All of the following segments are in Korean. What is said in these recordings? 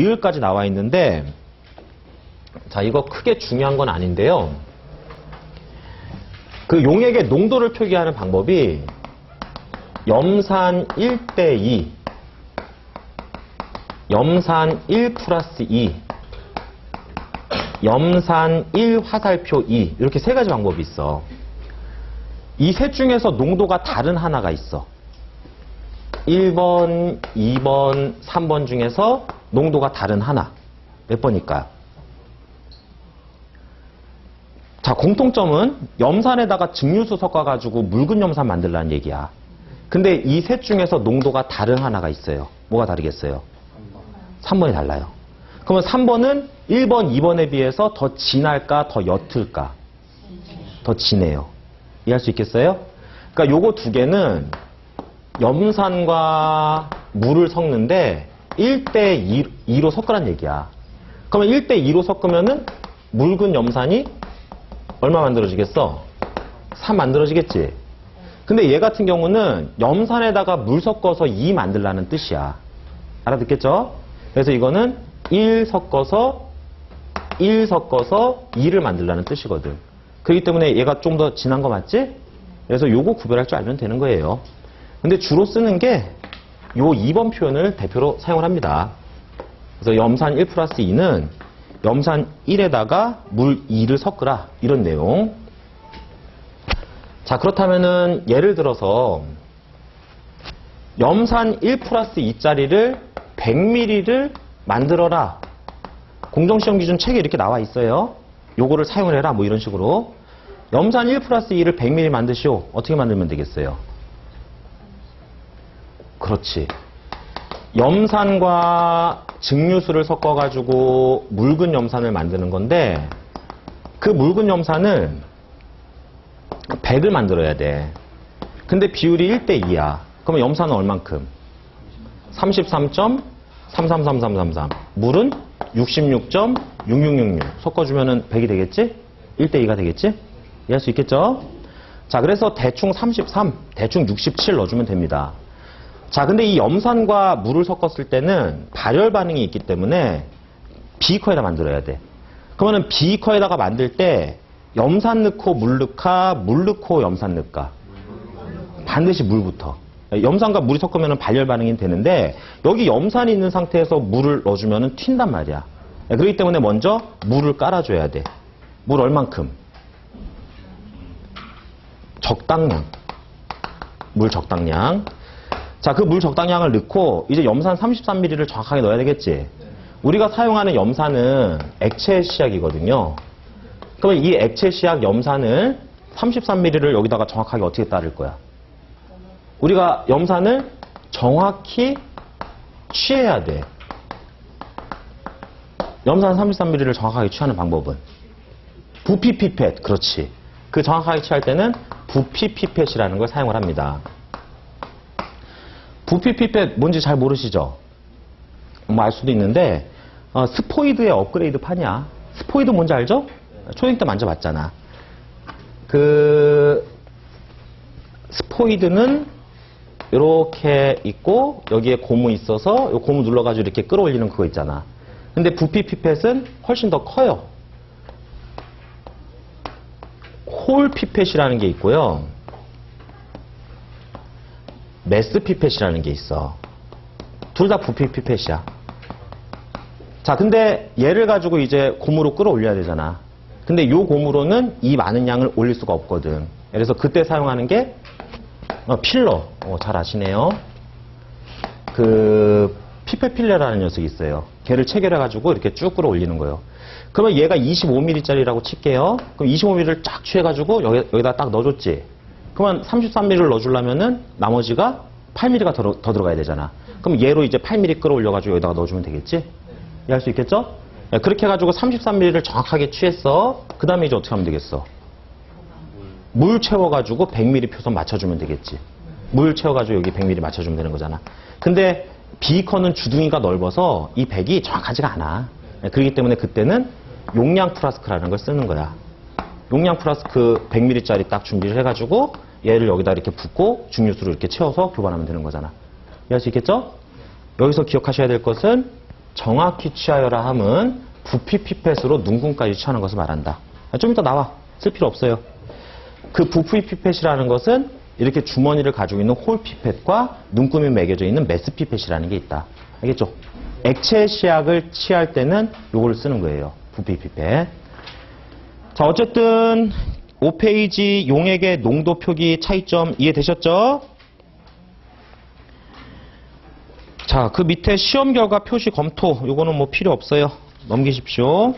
리을까지 나와 있는데, 자, 이거 크게 중요한 건 아닌데요. 그 용액의 농도를 표기하는 방법이 염산 1대2, 염산 1 플러스 2, 염산 1 화살표 2, 이렇게 세 가지 방법이 있어. 이 셋 중에서 농도가 다른 하나가 있어. 1번, 2번, 3번 중에서 농도가 다른 하나. 몇 번일까요? 자, 공통점은 염산에다가 증류수 섞어가지고 묽은 염산 만들라는 얘기야. 근데 이 셋 중에서 농도가 다른 하나가 있어요. 뭐가 다르겠어요? 3번이 달라요. 그러면 3번은 1번, 2번에 비해서 더 진할까, 더 옅을까? 더 진해요. 이해할 수 있겠어요? 그러니까 요거 두 개는 염산과 물을 섞는데 1대2로 섞으란 얘기야. 그러면 1대2로 섞으면은 묽은 염산이 얼마 만들어지겠어? 3 만들어지겠지? 근데 얘 같은 경우는 염산에다가 물 섞어서 2 만들라는 뜻이야. 알아듣겠죠? 그래서 이거는 1 섞어서 2를 만들라는 뜻이거든. 그렇기 때문에 얘가 좀 더 진한 거 맞지? 그래서 요거 구별할 줄 알면 되는 거예요. 근데 주로 쓰는 게 요 2번 표현을 대표로 사용을 합니다. 그래서 염산 1 플러스 2는 염산 1에다가 물 2를 섞으라, 이런 내용. 자, 그렇다면은 예를 들어서 염산 1 플러스 2짜리를 100ml를 만들어라. 공정시험 기준 책에 이렇게 나와 있어요. 요거를 사용을 해라, 뭐 이런 식으로. 염산 1 플러스 2를 100ml 만드시오. 어떻게 만들면 되겠어요? 그렇지. 염산과 증류수를 섞어가지고 묽은 염산을 만드는 건데, 그 묽은 염산을 100을 만들어야 돼. 근데 비율이 1대2야. 그러면 염산은 얼만큼? 33.333333. 물은 66.6666. 섞어주면은 100이 되겠지? 1대2가 되겠지? 이해할 수 있겠죠? 자, 그래서 대충 33, 대충 67 넣어주면 됩니다. 자, 근데 이 염산과 물을 섞었을 때는 발열 반응이 있기 때문에 비커에다 만들어야 돼. 그러면은 비커에다가 만들 때 염산 넣고 물 넣을까, 물 넣고 염산 넣을까? 반드시 물부터. 염산과 물이 섞으면 발열 반응이 되는데, 여기 염산이 있는 상태에서 물을 넣어주면 튄단 말이야. 그렇기 때문에 먼저 물을 깔아줘야 돼. 물 얼만큼? 적당량. 물 적당량. 자, 그 물 적당량을 넣고 이제 염산 33ml를 정확하게 넣어야 되겠지? 우리가 사용하는 염산은 액체 시약이거든요. 그러면 이 액체 시약 염산을 33ml를 여기다가 정확하게 어떻게 따를 거야? 우리가 염산을 정확히 취해야 돼. 염산 33ml를 정확하게 취하는 방법은? 부피 피펫. 그렇지. 그 정확하게 취할 때는 부피 피펫이라는 걸 사용을 합니다. 부피 피펫 뭔지 잘 모르시죠? 뭐 알 수도 있는데, 스포이드의 업그레이드 판이야. 스포이드 뭔지 알죠? 초딩 때 만져봤잖아. 그 스포이드는 이렇게 있고 여기에 고무 있어서 이 고무 눌러가지고 이렇게 끌어올리는 그거 있잖아. 근데 부피 피펫은 훨씬 더 커요. 홀 피펫이라는 게 있고요. 매스 피펫이라는 게 있어. 둘 다 부피 피펫이야. 자, 근데 얘를 가지고 이제 고무로 끌어올려야 되잖아. 근데 이 고무로는 이 많은 양을 올릴 수가 없거든. 그래서 그때 사용하는 게 필러. 잘 아시네요. 그 피펫 필러라는 녀석이 있어요. 걔를 체결해가지고 이렇게 쭉 끌어올리는 거예요. 그러면 얘가 25ml짜리라고 칠게요. 그럼 25ml를 쫙 취해가지고 여기다 딱 넣어줬지. 그러면 33ml를 넣어주려면은 나머지가 8ml가 더 들어가야 되잖아. 그럼 얘로 이제 8ml 끌어올려가지고 여기다가 넣어주면 되겠지? 이해할 수 있겠죠? 그렇게 해가지고 33ml를 정확하게 취했어. 그 다음에 이제 어떻게 하면 되겠어? 물 채워가지고 100ml 표선 맞춰주면 되겠지. 물 채워가지고 여기 100ml 맞춰주면 되는 거잖아. 근데 비커는 주둥이가 넓어서 이 100이 정확하지가 않아. 그렇기 때문에 그때는 용량 플라스크라는 걸 쓰는 거야. 용량 플라스크 100ml짜리 딱 준비를 해가지고 얘를 여기다 이렇게 붓고 증류수를 이렇게 채워서 교반하면 되는 거잖아. 이해할 수 있겠죠? 여기서 기억하셔야 될 것은 정확히 취하여라 함은 부피 피펫으로 눈금까지 취하는 것을 말한다. 좀 이따 나와. 쓸 필요 없어요. 그 부피 피펫이라는 것은 이렇게 주머니를 가지고 있는 홀 피펫과 눈금이 매겨져 있는 메스 피펫이라는 게 있다. 알겠죠? 액체 시약을 취할 때는 요걸 쓰는 거예요. 부피 피펫. 자, 어쨌든 5페이지 용액의 농도 표기 차이점 이해되셨죠? 자, 그 밑에 시험 결과 표시 검토 요거는 뭐 필요 없어요. 넘기십시오.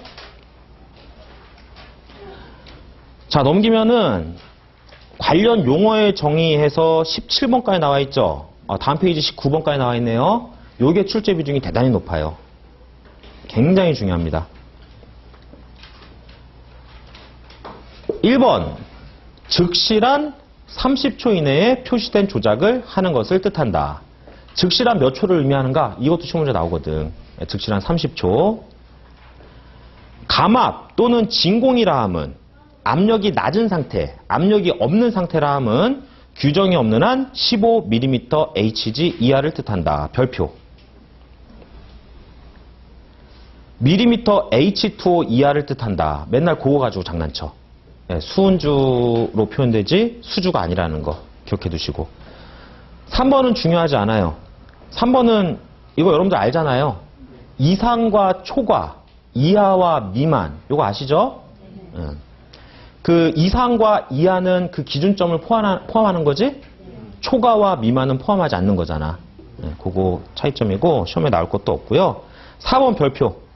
자, 넘기면은 관련 용어의 정의해서 17번까지 나와 있죠. 다음 페이지 19번까지 나와 있네요. 요게 출제 비중이 대단히 높아요. 굉장히 중요합니다. 1번, 즉시란 30초 이내에 표시된 조작을 하는 것을 뜻한다. 즉시란 몇 초를 의미하는가? 이것도 시험 문제 나오거든. 즉시란 30초. 감압 또는 진공이라 함은 압력이 낮은 상태, 압력이 없는 상태라 함은 규정이 없는 한 15mm Hg 이하를 뜻한다. 별표. 밀리미터 H2O 이하를 뜻한다. 맨날 그거 가지고 장난쳐. 수은주로 표현되지 수주가 아니라는 거 기억해 두시고. 3번은 중요하지 않아요. 3번은 이거 여러분들 알잖아요. 이상과 초과, 이하와 미만. 이거 아시죠? 그 이상과 이하는 그 기준점을 포함하는 거지? 초과와 미만은 포함하지 않는 거잖아. 그거 차이점이고 시험에 나올 것도 없고요. 4번 별표.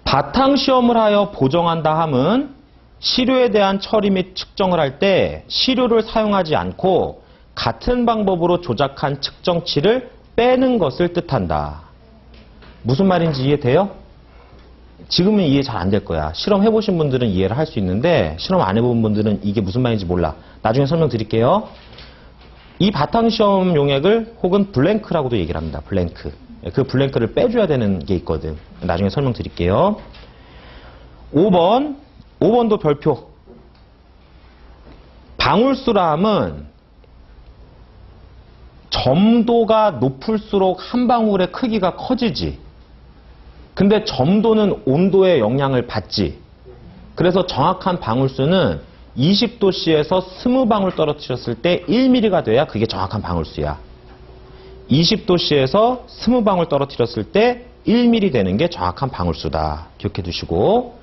바탕시험을 하여 보정한다 함은 시료에 대한 처리 및 측정을 할 때 시료를 사용하지 않고 같은 방법으로 조작한 측정치를 빼는 것을 뜻한다. 무슨 말인지 이해돼요? 지금은 이해 잘 안 될 거야. 실험 해보신 분들은 이해를 할 수 있는데 실험 안 해본 분들은 이게 무슨 말인지 몰라. 나중에 설명드릴게요. 이 바탕시험 용액을 혹은 블랭크라고도 얘기를 합니다. 블랭크. 그 블랭크를 빼줘야 되는 게 있거든. 나중에 설명드릴게요. 5번도 별표. 방울수라 함은 점도가 높을수록 한 방울의 크기가 커지지. 근데 점도는 온도의 영향을 받지. 그래서 정확한 방울수는 20도씨에서 20방울 떨어뜨렸을 때 1mm가 돼야 그게 정확한 방울수야. 20도씨에서 20방울 떨어뜨렸을 때 1mm 되는 게 정확한 방울수다. 기억해 두시고.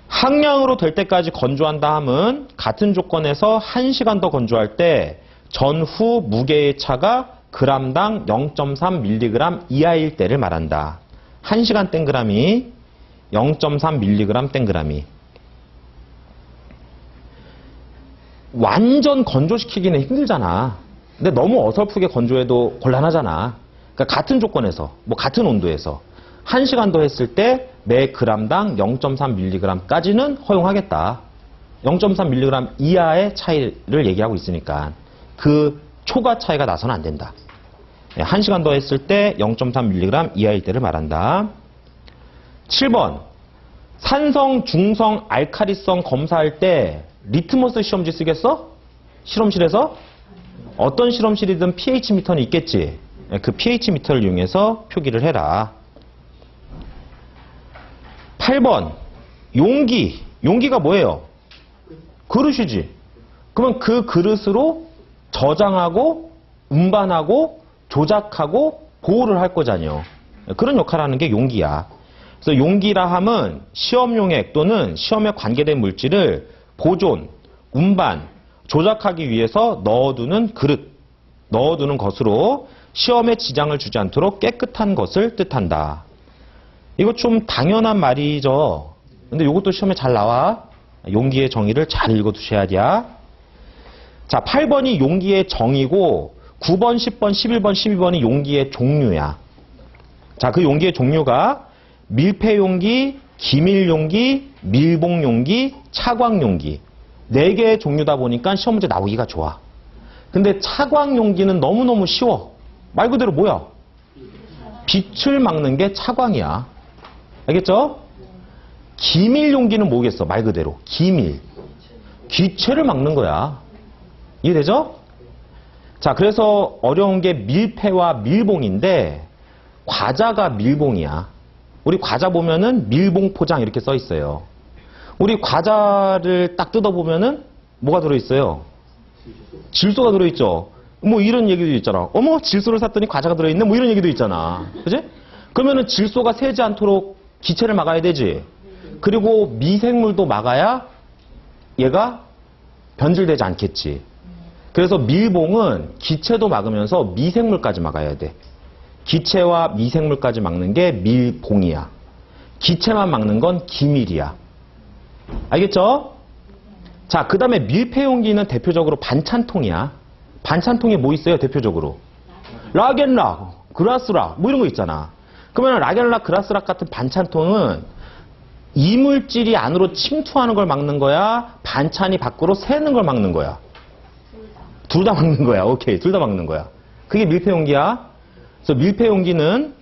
항량으로 될 때까지 건조한다 함은 같은 조건에서 1시간 더 건조할 때 전후 무게의 차가 g당 0.3mg 이하일 때를 말한다. 1시간 땡그람이 0.3mg 땡그람이. 완전 건조시키기는 힘들잖아. 근데 너무 어설프게 건조해도 곤란하잖아. 그러니까 같은 조건에서, 뭐 같은 온도에서 1시간 더 했을 때 매 g당 0.3mg까지는 허용하겠다. 0.3mg 이하의 차이를 얘기하고 있으니까 그 초과 차이가 나서는 안 된다. 1시간 더 했을 때 0.3mg 이하일 때를 말한다. 7번. 산성, 중성, 알카리성 검사할 때 리트머스 시험지 쓰겠어? 실험실에서? 어떤 실험실이든 pH 미터는 있겠지. 그 pH 미터를 이용해서 표기를 해라. 8번. 용기. 용기가 뭐예요? 그릇이지. 그러면 그 그릇으로 저장하고 운반하고 조작하고 보호를 할 거잖아요. 그런 역할을 하는 게 용기야. 그래서 용기라 함은 시험 용액 또는 시험에 관계된 물질을 보존, 운반, 조작하기 위해서 넣어두는 그릇, 넣어두는 것으로 시험에 지장을 주지 않도록 깨끗한 것을 뜻한다. 이거 좀 당연한 말이죠. 근데 이것도 시험에 잘 나와. 용기의 정의를 잘 읽어두셔야 돼. 자, 8번이 용기의 정의고 9번, 10번, 11번, 12번이 용기의 종류야. 자, 그 용기의 종류가 밀폐용기, 기밀용기, 밀봉용기, 차광용기. 4개의 종류다 보니까 시험 문제 나오기가 좋아. 근데 차광용기는 너무너무 쉬워. 말 그대로 뭐야? 빛을 막는 게 차광이야. 알겠죠? 기밀용기는 뭐겠어? 말 그대로. 기밀. 기체를 막는 거야. 이해되죠? 자, 그래서 어려운 게 밀폐와 밀봉인데 과자가 밀봉이야. 우리 과자 보면은 밀봉 포장 이렇게 써 있어요. 우리 과자를 딱 뜯어보면은 뭐가 들어있어요? 질소가 들어있죠. 뭐 이런 얘기도 있잖아. 어머, 질소를 샀더니 과자가 들어있네? 뭐 이런 얘기도 있잖아. 그지? 그러면은 질소가 새지 않도록 기체를 막아야 되지. 그리고 미생물도 막아야 얘가 변질되지 않겠지. 그래서 밀봉은 기체도 막으면서 미생물까지 막아야 돼. 기체와 미생물까지 막는 게 밀봉이야. 기체만 막는 건 기밀이야. 알겠죠? 자, 그 다음에 밀폐용기는 대표적으로 반찬통이야. 반찬통에 뭐 있어요, 대표적으로? 락앤락, 그라스락, 뭐 이런 거 있잖아. 그러면 락앤락, 그라스락 같은 반찬통은 이물질이 안으로 침투하는 걸 막는 거야? 반찬이 밖으로 새는 걸 막는 거야? 둘 다 막는 거야. 오케이. 둘 다 막는 거야. 그게 밀폐용기야. 그래서 밀폐용기는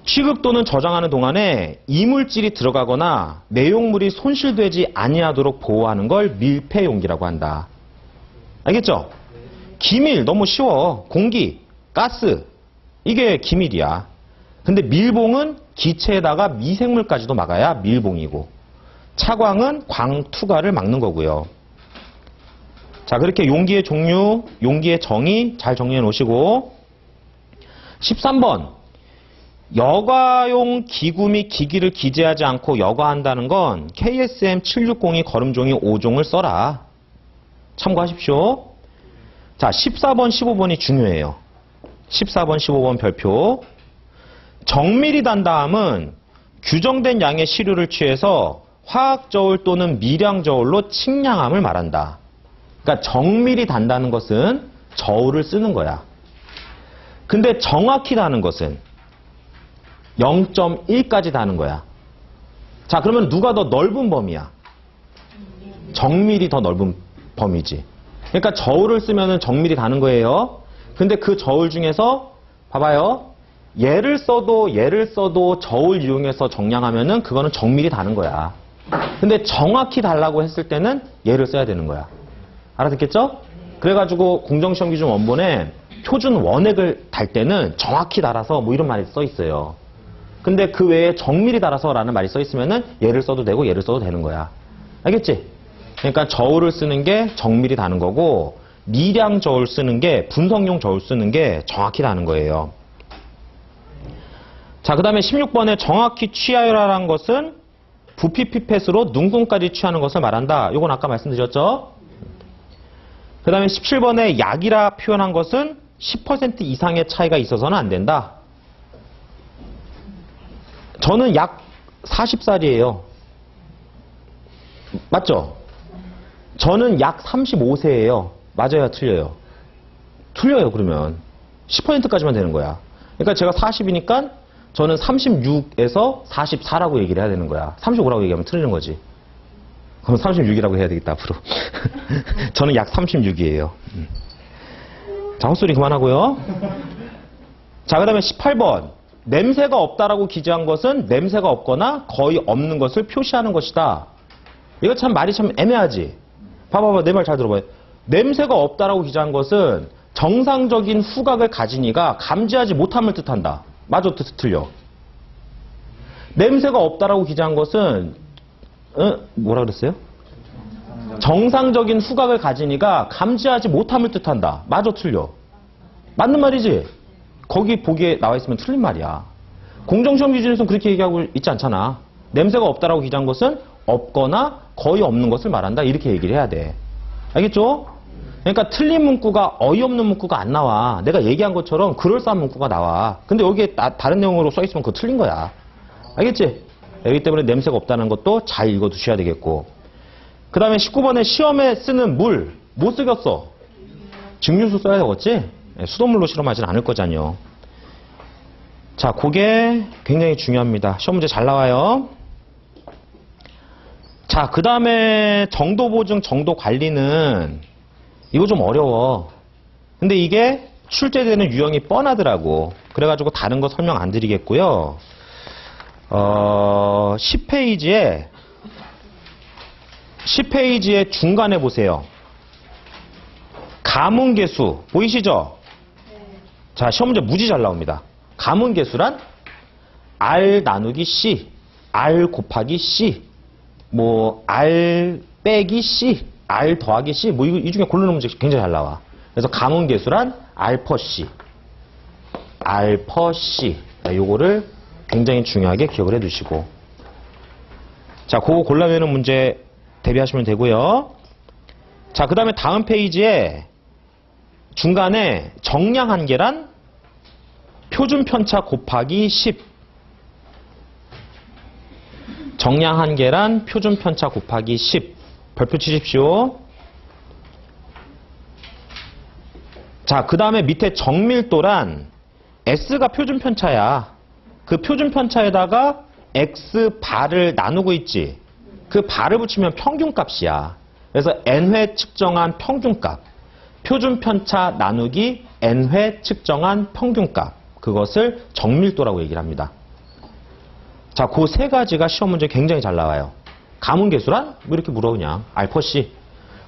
취급 또는 저장하는 동안에 이물질이 들어가거나 내용물이 손실되지 아니하도록 보호하는 걸 밀폐용기라고 한다. 알겠죠? 기밀 너무 쉬워. 공기, 가스 이게 기밀이야. 근데 밀봉은 기체에다가 미생물까지도 막아야 밀봉이고 차광은 광 투과를 막는 거고요. 자, 그렇게 용기의 종류, 용기의 정의 잘 정리해 놓으시고 13번 여과용 기구 및 기기를 기재하지 않고 여과한다는 건 KSM 760이 걸음종이 5종을 써라. 참고하십시오. 자, 14번, 15번이 중요해요. 14번, 15번 별표. 정밀히 단다함은 규정된 양의 시료를 취해서 화학저울 또는 미량저울로 측량함을 말한다. 그러니까 정밀히 단다는 것은 저울을 쓰는 거야. 근데 정확히 다는 것은 0.1까지 다는 거야. 자, 그러면 누가 더 넓은 범위야? 정밀히 더 넓은 범위지. 그러니까 저울을 쓰면은 정밀히 다는 거예요. 근데 그 저울 중에서 봐봐요. 얘를 써도 저울 이용해서 정량하면은 그거는 정밀히 다는 거야. 근데 정확히 달라고 했을 때는 얘를 써야 되는 거야. 알아듣겠죠? 그래가지고 공정시험 기준 원본에 표준 원액을 달 때는 정확히 달아서 뭐 이런 말이 써 있어요. 근데 그 외에 정밀히 달아서 라는 말이 써 있으면은 얘를 써도 되고 얘를 써도 되는 거야. 알겠지? 그러니까 저울을 쓰는 게 정밀히 다는 거고 미량 저울 쓰는 게 분석용 저울 쓰는 게 정확히 다는 거예요. 자, 그 다음에 16번에 정확히 취하여라라는 것은 부피 피펫으로 눈금까지 취하는 것을 말한다. 요건 아까 말씀드렸죠? 그 다음에 17번에 약이라 표현한 것은 10% 이상의 차이가 있어서는 안 된다. 저는 약 40살이에요. 맞죠? 저는 약 35세예요. 맞아요, 틀려요? 틀려요, 그러면. 10%까지만 되는 거야. 그러니까 제가 40이니까 저는 36에서 44라고 얘기를 해야 되는 거야. 35라고 얘기하면 틀리는 거지. 그럼 36이라고 해야 되겠다, 앞으로. 저는 약 36이에요. 자, 헛소리 그만하고요. 자, 그 다음에 18번. 냄새가 없다라고 기재한 것은 냄새가 없거나 거의 없는 것을 표시하는 것이다. 이거 참 말이 참 애매하지? 봐봐봐, 내 말 잘 들어봐요. 냄새가 없다라고 기재한 것은 정상적인 후각을 가진 이가 감지하지 못함을 뜻한다. 맞아, 틀려. 냄새가 없다라고 기재한 것은 뭐라 그랬어요? 정상적인 후각을 가진 이가 감지하지 못함을 뜻한다. 맞아, 틀려. 맞는 말이지? 거기 보기에 나와 있으면 틀린 말이야. 공정시험 기준에서는 그렇게 얘기하고 있지 않잖아. 냄새가 없다라고 기재한 것은 없거나 거의 없는 것을 말한다. 이렇게 얘기를 해야 돼. 알겠죠? 그러니까 틀린 문구가 어이없는 문구가 안 나와. 내가 얘기한 것처럼 그럴싸한 문구가 나와. 근데 여기에 다른 내용으로 써 있으면 그거 틀린 거야. 알겠지? 여기 때문에 냄새가 없다는 것도 잘 읽어두셔야 되겠고. 그 다음에 19번에 시험에 쓰는 물. 뭐 쓰겠어? 증류수 써야 되겠지? 수돗물로 실험하진 않을 거잖요. 자, 그게 굉장히 중요합니다. 시험 문제 잘 나와요. 자, 그 다음에 정도 보증, 정도 관리는 이거 좀 어려워. 근데 이게 출제되는 유형이 뻔하더라고. 그래가지고 다른 거 설명 안 드리겠고요. 10페이지에 중간에 보세요. 가문계수 보이시죠? 자, 시험 문제 무지 잘 나옵니다. 가문계수란 R 나누기 C, R 곱하기 C, 뭐 R 빼기 C, R 더하기 C, 뭐 이 중에 고르는 문제 굉장히 잘 나와. 그래서 가문계수란 R 퍼 C, R 퍼 C. 요거를 굉장히 중요하게 기억을 해두시고. 자, 그거 골라내는 문제 대비하시면 되고요. 자, 그 다음에 다음 페이지에 중간에 정량 한계란 표준 편차 곱하기 10. 정량 한계란 표준 편차 곱하기 10. 별표 치십시오. 자, 그 다음에 밑에 정밀도란 S가 표준 편차야. 그 표준 편차에다가 X 바를 나누고 있지. 그 바를 붙이면 평균값이야. 그래서 N회 측정한 평균값. 표준 편차 나누기 N회 측정한 평균값. 그것을 정밀도라고 얘기를 합니다. 자, 그 세 가지가 시험 문제 굉장히 잘 나와요. 가문계수란? 뭐 이렇게 물어 그냥. R 퍼 C.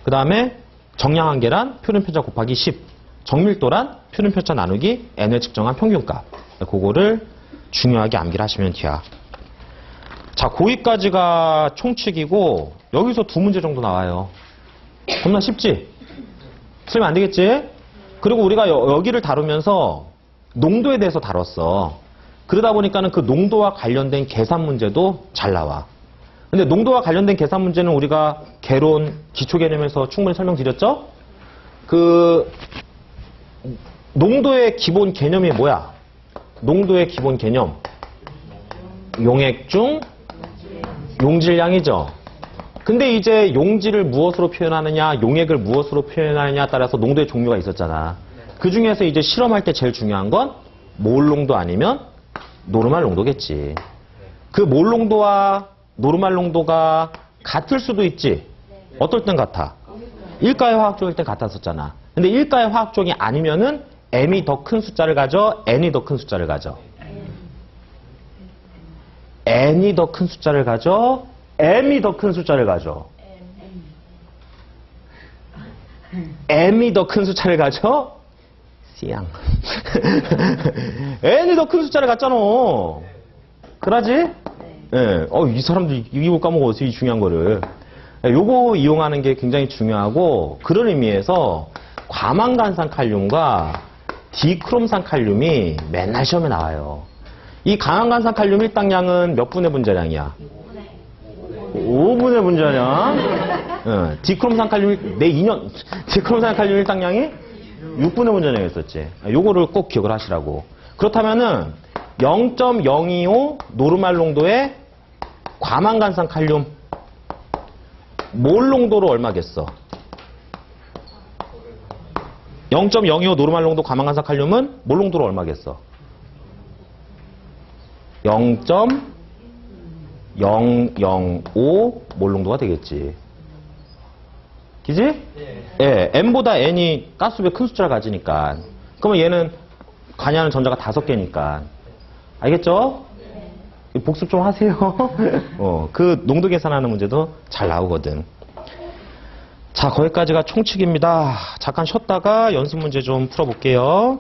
그 다음에 정량한계란 표준 편차 곱하기 10. 정밀도란 표준 편차 나누기 N회 측정한 평균값. 그거를 중요하게 암기를 하시면 돼요. 자, 고2까지가 총칙이고 여기서 두 문제 정도 나와요. 겁나 쉽지? 틀리면 안 되겠지? 그리고 우리가 여기를 다루면서 농도에 대해서 다뤘어. 그러다 보니까는 그 농도와 관련된 계산 문제도 잘 나와. 근데 농도와 관련된 계산 문제는 우리가 개론, 기초 개념에서 충분히 설명드렸죠? 그 농도의 기본 개념이 뭐야? 농도의 기본 개념. 용액중 용질량이죠. 근데 이제 용질을 무엇으로 표현하느냐, 용액을 무엇으로 표현하느냐에 따라서 농도의 종류가 있었잖아. 그 중에서 이제 실험할 때 제일 중요한 건 몰 농도 아니면 노르말 농도겠지. 그 몰 농도와 노르말 농도가 같을 수도 있지. 어떨 땐 같아? 일가의 화학종일 땐 같았었잖아. 근데 일가의 화학종이 아니면은 M이 더 큰 숫자를 가져, N이 더 큰 숫자를 가져. N이 더 큰 숫자를 가져, M이 더 큰 숫자를 가져. M이 더 큰 숫자를 가져, C양. N이 더 큰 숫자를 갖잖아. 그러지? 예. 이 사람들 이거 까먹었어, 이 중요한 거를. 요거 이용하는 게 굉장히 중요하고, 그런 의미에서 과망간산 칼륨과 디크롬산 칼륨이 맨날 시험에 나와요. 이 과망간산 칼륨 일당량은 몇 분의 분자량이야? 5분의 분자량. 디크롬산 칼륨, 내 2년, 디크롬산 칼륨 일당량이 6분의 분자량이었었지. 요거를 꼭 기억을 하시라고. 그렇다면은 0.025 노르말 농도의 과망간산 칼륨 몰 농도로 얼마겠어? 0.025 노르말 농도 과망간산 칼륨은 몰 농도로 얼마겠어? 0.005 몰 농도가 되겠지. 그지? 예, M보다 N이 가스수의 큰 숫자를 가지니까. 그러면 얘는 관여하는 전자가 5개니까. 알겠죠? 복습 좀 하세요. 그 농도 계산하는 문제도 잘 나오거든. 자, 거기까지가 총칙입니다. 잠깐 쉬었다가 연습 문제 좀 풀어볼게요.